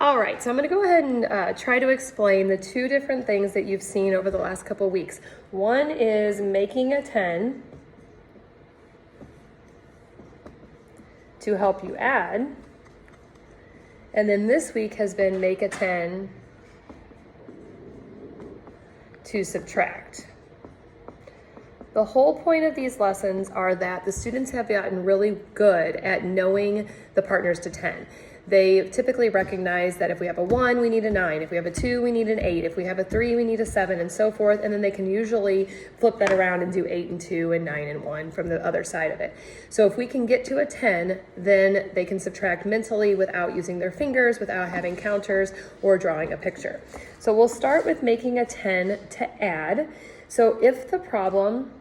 All right, so I'm going to go ahead and try to explain the two different things that you've seen over the last couple of weeks. One is making a 10 to help you add, and then this week has been make a 10 to subtract. The whole point of these lessons are that the students have gotten really good at knowing the partners to 10. They typically recognize that if we have a 1, we need a 9. If we have a 2, we need an 8. If we have a 3, we need a 7, and so forth. And then they can usually flip that around and do 8 and 2 and 9 and 1 from the other side of it. So if we can get to a 10, then they can subtract mentally without using their fingers, without having counters or drawing a picture. So we'll start with making a 10 to add. So if the problem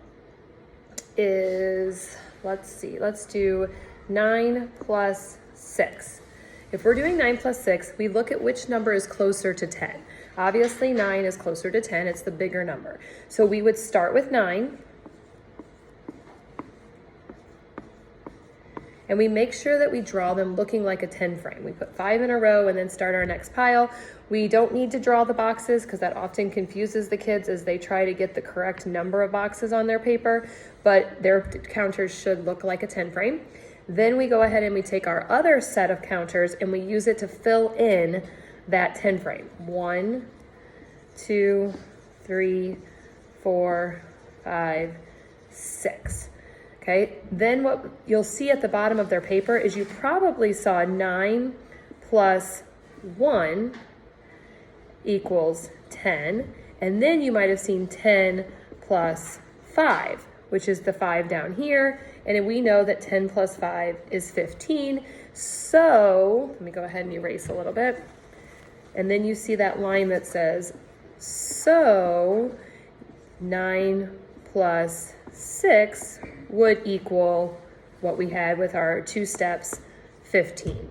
is, let's do 9 plus 6. If we're doing 9 plus 6, we look at which number is closer to 10. Obviously, 9 is closer to 10. It's the bigger number. So we would start with 9. And we make sure that we draw them looking like a 10 frame. We put 5 in a row and then start our next pile. We don't need to draw the boxes because that often confuses the kids as they try to get the correct number of boxes on their paper, but their counters should look like a 10 frame. Then we go ahead and we take our other set of counters and we use it to fill in that 10 frame. 1, 2, 3, 4, 5, 6. Okay, then what you'll see at the bottom of their paper is you probably saw 9 plus 1 equals 10, and then you might have seen 10 plus 5, which is the 5 down here, and we know that 10 plus 5 is 15, so let me go ahead and erase a little bit, and then you see that line that says, so 9 plus 6 would equal what we had with our 2 steps, 15.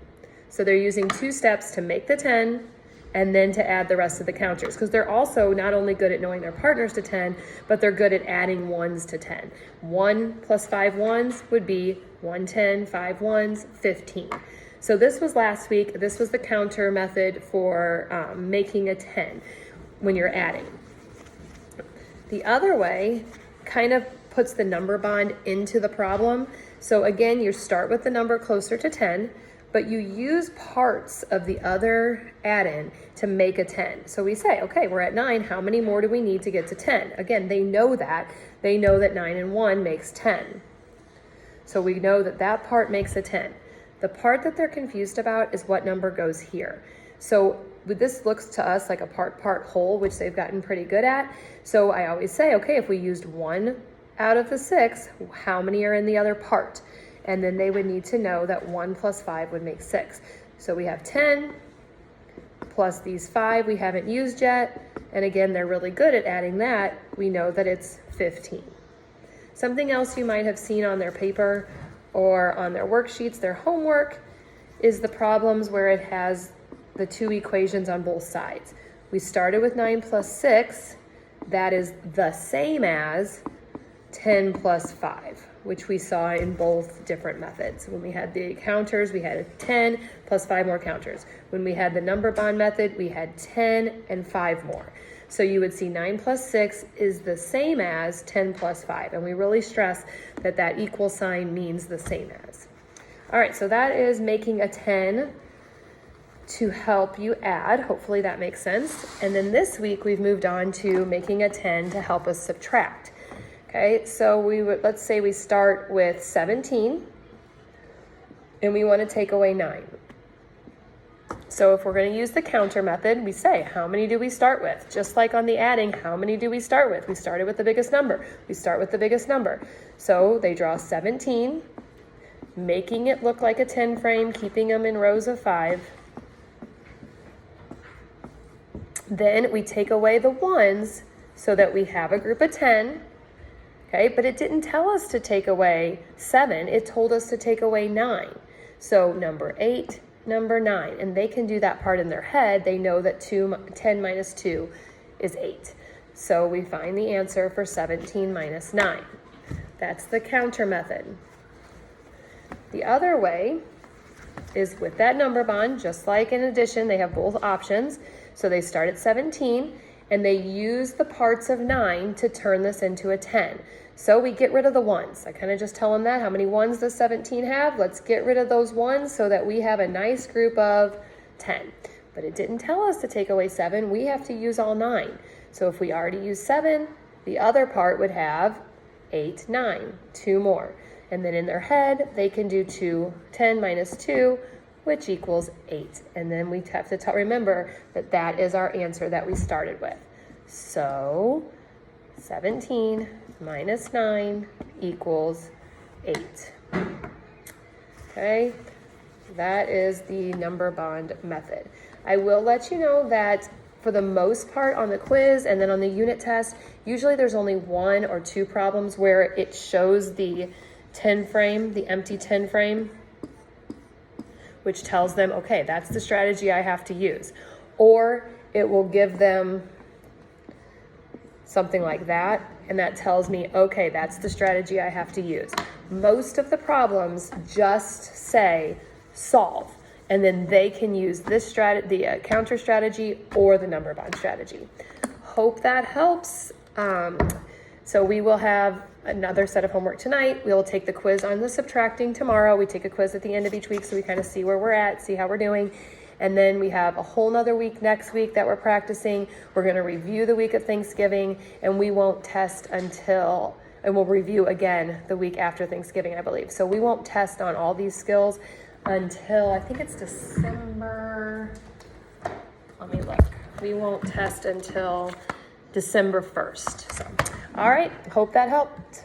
So they're using 2 steps to make the 10 and then to add the rest of the counters, because they're also not only good at knowing their partners to 10, but they're good at adding ones to 10. 1 plus 5 ones would be 1 10, 5 ones, 15. So this was last week. This was the counter method for making a 10 when you're adding. The other way kind of puts the number bond into the problem. So again, you start with the number closer to 10, but you use parts of the other add-in to make a 10. So we say, okay, we're at 9, how many more do we need to get to 10? Again, they know that. They know that 9 and 1 makes 10. So we know that that part makes a 10. The part that they're confused about is what number goes here. So this looks to us like a part whole, which they've gotten pretty good at. So I always say, okay, if we used 1 out of the 6, how many are in the other part? And then they would need to know that 1 plus 5 would make 6. So we have 10 plus these 5 we haven't used yet. And again, they're really good at adding that. We know that it's 15. Something else you might have seen on their paper or on their worksheets, their homework, is the problems where it has the 2 equations on both sides. We started with 9 plus 6. That is the same as 10 plus 5, which we saw in both different methods. When we had the counters, we had a 10 plus 5 more counters. When we had the number bond method, we had 10 and 5 more. So you would see 9 plus 6 is the same as 10 plus 5. And we really stress that that equal sign means the same as. All right, so that is making a 10 to help you add. Hopefully that makes sense. And then this week we've moved on to making a 10 to help us subtract. Okay, so let's say we start with 17 and we want to take away 9. So if we're going to use the counter method, we say, how many do we start with? Just like on the adding, how many do we start with? We started with the biggest number. We start with the biggest number. So they draw 17, making it look like a 10 frame, keeping them in rows of 5. Then we take away the ones so that we have a group of 10. Okay, but it didn't tell us to take away 7. It told us to take away 9. So number 8, number 9. And they can do that part in their head. They know that 10 minus 2 is 8. So we find the answer for 17 minus 9. That's the counter method. The other way is with that number bond, just like in addition, they have both options. So they start at 17 and they use the parts of 9 to turn this into a 10. So we get rid of the ones. I kind of just tell them that. How many ones does 17 have? Let's get rid of those ones so that we have a nice group of 10. But it didn't tell us to take away 7. We have to use all 9. So if we already use 7, the other part would have 8, 9, 2 more. And then in their head, they can do 10 minus 2, which equals 8. And then we have to remember that that is our answer that we started with. So 17 minus 9 equals 8. Okay, that is the number bond method. I will let you know that for the most part on the quiz and then on the unit test, usually there's only 1 or 2 problems where it shows the 10 frame, the empty 10 frame, which tells them, okay, that's the strategy I have to use. Or it will give them something like that, and that tells me, okay, that's the strategy I have to use. Most of the problems just say solve, and then they can use this the counter strategy or the number bond strategy. Hope that helps. So we will have another set of homework tonight. We will take the quiz on the subtracting tomorrow. We take a quiz at the end of each week so we kind of see where we're at, see how we're doing. And then we have a whole nother week next week that we're practicing. We're going to review the week of Thanksgiving, and we won't test until, and we'll review again the week after Thanksgiving, I believe. So we won't test on all these skills until, I think it's December, let me look. We won't test until December 1st. So, all right, hope that helped.